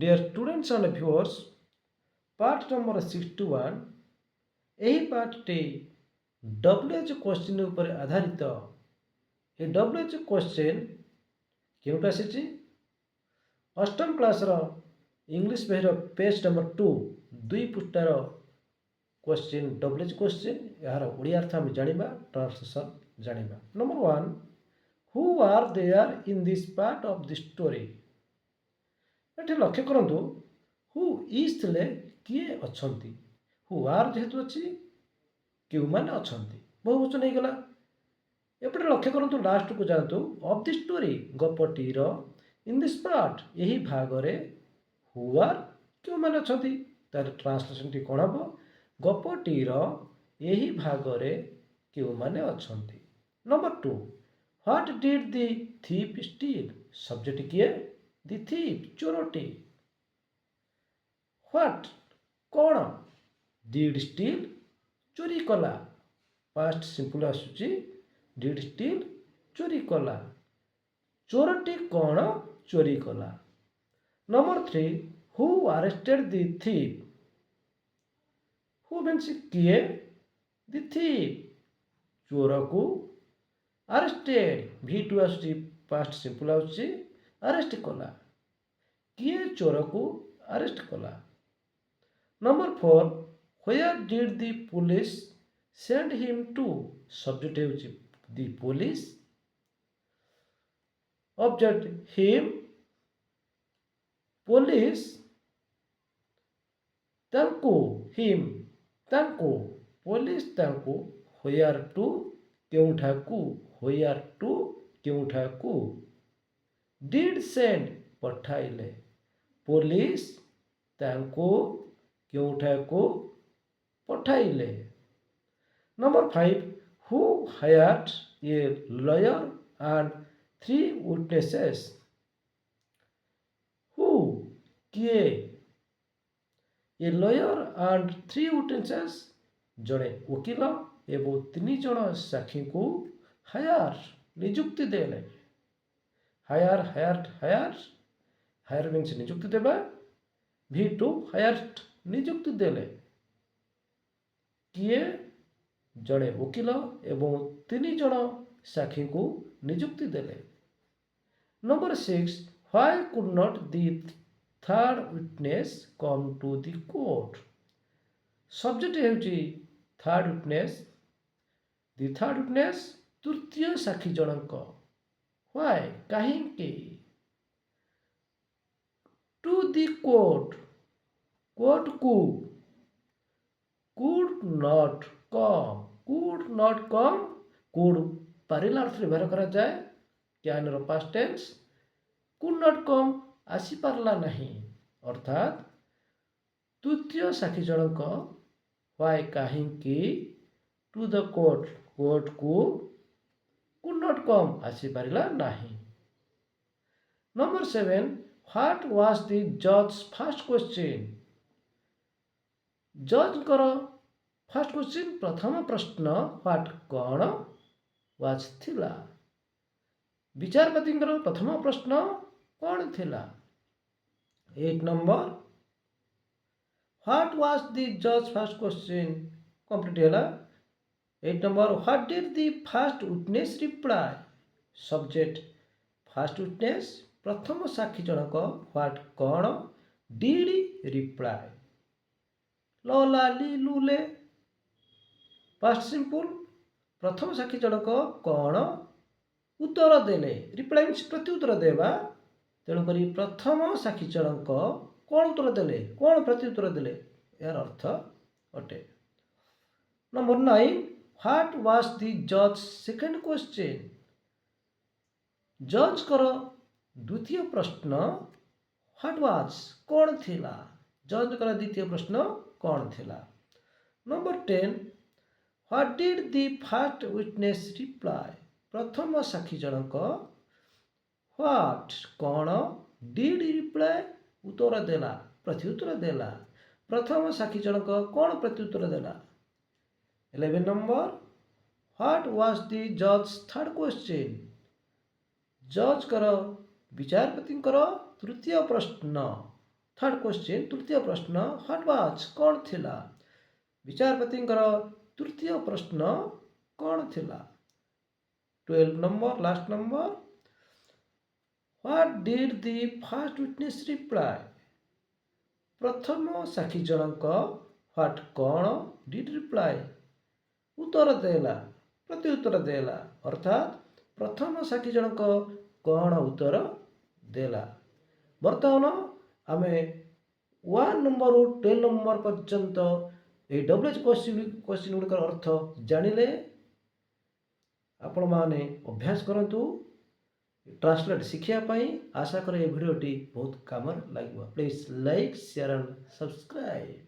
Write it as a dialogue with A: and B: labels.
A: Dear students and viewers, part number 61 ଏହି ପାର୍ଟଟି WH question ଉପରେ ଆଧାରିତ। ଏ WH କ୍ୱେଶ୍ଚିନ୍ କେଉଁଠୁ ଆସିଛି? ଅଷ୍ଟମ କ୍ଲାସ୍ର ଇଂଲିଶ ବହିର ପେଜ୍ ନମ୍ବର 2 ଦୁଇ ପୃଷ୍ଠାର କ୍ୱେଶ୍ଚିନ୍ WH କ୍ୱେଶ୍ଚିନ୍। ଏହାର ଓଡ଼ିଆ ଅର୍ଥ ଆମେ ଜାଣିବା, ଟ୍ରାନ୍ସଲେସନ୍ ଜାଣିବା। Number 1, who are there in this part of the story? ଏଠି ଲକ୍ଷ୍ୟ କରନ୍ତୁ, ହୁ ଇଜ୍ ଥିଲେ କିଏ ଅଛନ୍ତି, ହୁ ଆର୍ ଯେହେତୁ ଅଛି କେଉଁମାନେ ଅଛନ୍ତି, ବହୁବଚନ ହେଇଗଲା। ଏପଟେ ଲକ୍ଷ୍ୟ କରନ୍ତୁ, ଲାଷ୍ଟକୁ ଯାଆନ୍ତୁ, ଅଫ୍ ଦି ଷ୍ଟୋରି ଗପଟିର, ଇନ୍ ଦିସ୍ ପାର୍ଟ ଏହି ଭାଗରେ, ହୁ ଆର୍ କେଉଁମାନେ ଅଛନ୍ତି। ତାର ଟ୍ରାନ୍ସଲେସନଟି କ'ଣ ହେବ? ଗପଟିର ଏହି ଭାଗରେ କେଉଁମାନେ ଅଛନ୍ତି। Number 2, what did the thief steal? Subject କିଏ? ଦି ଥିପ୍ ଚୋରଟି। ହ୍ୱାଟ୍ କ'ଣ? ଡିଡ୍ ଷ୍ଟିଲ୍ ଚୋରି କଲା। ପାଷ୍ଟ ସିମ୍ପଲ ଆସୁଛି, ଡିଡ୍ ଷ୍ଟିଲ୍ ଚୋରି କଲା। ଚୋରଟି କ'ଣ ଚୋରି କଲା। Number 3, who arrested the thief? Who means କିଏ? ଦି ଥିପ୍ ଚୋରକୁ ଆରେଷ୍ଟେଡ୍, V2 ଆସୁଛି, ପାଷ୍ଟ ସିମ୍ପଲ ଆସୁଛି, ଆରେଷ୍ଟ କଲା। କିଏ ଚୋରକୁ ଆରେଷ୍ଟ କଲା। Number 4, where did the police send him to? Subject ହେଉଛି the police, object him, police ତାଙ୍କୁ, ହିମ୍ ତାଙ୍କୁ, ପୋଲିସ ତାଙ୍କୁ, ହ୍ୱେୟାର ଟୁ କେଉଁଠାକୁ, ହ୍ୱେୟାର ଟୁ କେଉଁଠାକୁ, ଡିଡ୍ ସେଣ୍ଡ ପଠାଇଲେ, ପୋଲିସ ତାଙ୍କୁ କେଉଁଠାକୁ ପଠାଇଲେ। Number 5, who hired a lawyer and 3 witnesses? Who କିଏ? ଏ ଲୟର ଆଣ୍ଡ 3 ୱିଟନେସେସ୍ ଜଣେ ଓକିଲ ଏବଂ 3 ଜଣ ସାକ୍ଷୀଙ୍କୁ ହାୟାର ନିଯୁକ୍ତି ଦେଲେ। ହାୟାର, ହାୟାର୍ଡ, ହାୟାର, ହାୟାର ମିନ୍ସ ନିଯୁକ୍ତି ଦେବା, V2 ହାୟାର୍ଡ ନିଯୁକ୍ତି ଦେଲେ। କିଏ? ଜଣେ ଓକିଲ ଏବଂ 3 ଜଣ ସାକ୍ଷୀଙ୍କୁ ନିଯୁକ୍ତି ଦେଲେ। Number 6, why could not the third witness come to the court? Subject ହେଉଛି third witness, the third witness ତୃତୀୟ ସାକ୍ଷୀ ଜଣଙ୍କ। ହ୍ୱାଇ କାହିଁକି? ଟୁ ଦି କୋର୍ଟ କୋର୍ଟକୁ, could not come, could not come, could ପାରିଲା ଅର୍ଥରେ ବ୍ୟବହାର କରାଯାଏ, କ୍ୟାନର past tense, could not come ଆସିପାରିଲା ନାହିଁ, ଅର୍ଥାତ୍ ତୃତୀୟ ସାକ୍ଷୀ ଜଣଙ୍କ ହ୍ୱାଇ କାହିଁକି, ଟୁ ଦ କୋର୍ଟ କୋର୍ଟକୁ, କୁଡ୍ ନଟ୍ କମ୍ ଆସିପାରିଲା ନାହିଁ। ନମ୍ବର 7, ହ୍ୱାଟ୍ ୱାଜ୍ ଦି ଜଜ୍ ଫାର୍ଷ୍ଟ କ୍ୱେଶ୍ଚିନ୍? ଜଜ୍ଙ୍କର ଫାର୍ଷ୍ଟ କ୍ୱେଶ୍ଚିନ୍ ପ୍ରଥମ ପ୍ରଶ୍ନ ହ୍ୱାଟ୍ କ'ଣ, ୱାଜ୍ ଥିଲା। ବିଚାରପତିଙ୍କର ପ୍ରଥମ ପ୍ରଶ୍ନ କ'ଣ ଥିଲା। 8 ନମ୍ବର, ହ୍ୱାଟ୍ ୱାଜ୍ ଦି ଜଜ୍ ଫାର୍ଷ୍ଟ କ୍ୱେଶ୍ଚିନ୍ କମ୍ପ୍ଲିଟ୍ ହେଲା। 8 number, what did the first witness reply? Subject first witness ପ୍ରଥମ ସାକ୍ଷୀ ଜଣକ, ହ୍ୱାଟ୍ କ'ଣ, ଡିଡ୍ ରିପ୍ଲାଏ, ଲ ଲା ଲି ଲୁ ଲେ, ପାଷ୍ଟ ସିମ୍ପଲ, ପ୍ରଥମ ସାକ୍ଷୀ ଜଣକ କ'ଣ ଉତ୍ତର ଦେଲେ, ରିପ୍ଲାଏ ମିନ୍ସ ପ୍ରତି ଉତ୍ତର ଦେବା, ତେଣୁକରି ପ୍ରଥମ ସାକ୍ଷୀ ଜଣକ କ'ଣ ଉତ୍ତର ଦେଲେ, କ'ଣ ପ୍ରତି ଉତ୍ତର ଦେଲେ, ଏହାର ଅର୍ଥ ଅଟେ। ନମ୍ବର 9, ହ୍ୱାଟ୍ ୱାଜ୍ ଦି ଜଜ୍ ସେକେଣ୍ଡ କ୍ୱେଶ୍ଚିନ୍? ଜଜ୍ଙ୍କର ଦ୍ୱିତୀୟ ପ୍ରଶ୍ନ ହ୍ୱାଟ୍ ୱାଜ୍ କ'ଣ ଥିଲା, ଜଜ୍ଙ୍କର ଦ୍ୱିତୀୟ ପ୍ରଶ୍ନ କ'ଣ ଥିଲା। Number 10, what did the first witness reply? ପ୍ରଥମ ସାକ୍ଷୀ ଜଣକ ହ୍ୱାଟ୍ କ'ଣ, ଡିଡ୍ ରିପ୍ଲାଏ ଉତ୍ତର ଦେଲା, ପ୍ରତି ଉତ୍ତର ଦେଲା, ପ୍ରଥମ ସାକ୍ଷୀ ଜଣକ କ'ଣ ପ୍ରତି ଉତ୍ତର ଦେଲା। 11 ନମ୍ବର, ହ୍ୱାଟ୍ ୱାଜ୍ ଦି ଜଜ୍ ଥାର୍ଡ କ୍ୱେଶ୍ଚିନ୍? ଜଜ୍ଙ୍କର ବିଚାରପତିଙ୍କର ତୃତୀୟ ପ୍ରଶ୍ନ थर्ड क्वेश्चन तृतीय प्रश्न व्हाट वाज कौन थिला विचारपतिंकर तृतीय प्रश्न कौन थिला 12 number last number what did the first witness reply प्रथम साक्षी जनक व्हाट कौन डिड रिप्लाई उत्तर देला प्रति उत्तर देला अर्थात प्रथम साक्षी जनक कौन उत्तर देला बर्तमान आमे 1 नंबर रु 10 नंबर पर्यंत ये डब्ल्यूएच क्वेश्चन गुड़िकर अर्थ जानिले आपण माने अभ्यास करंतु ट्रांसलेट शिखिया पाई आशा करे ये वीडियोटी बहुत काम लागिबो please like share and subscribe.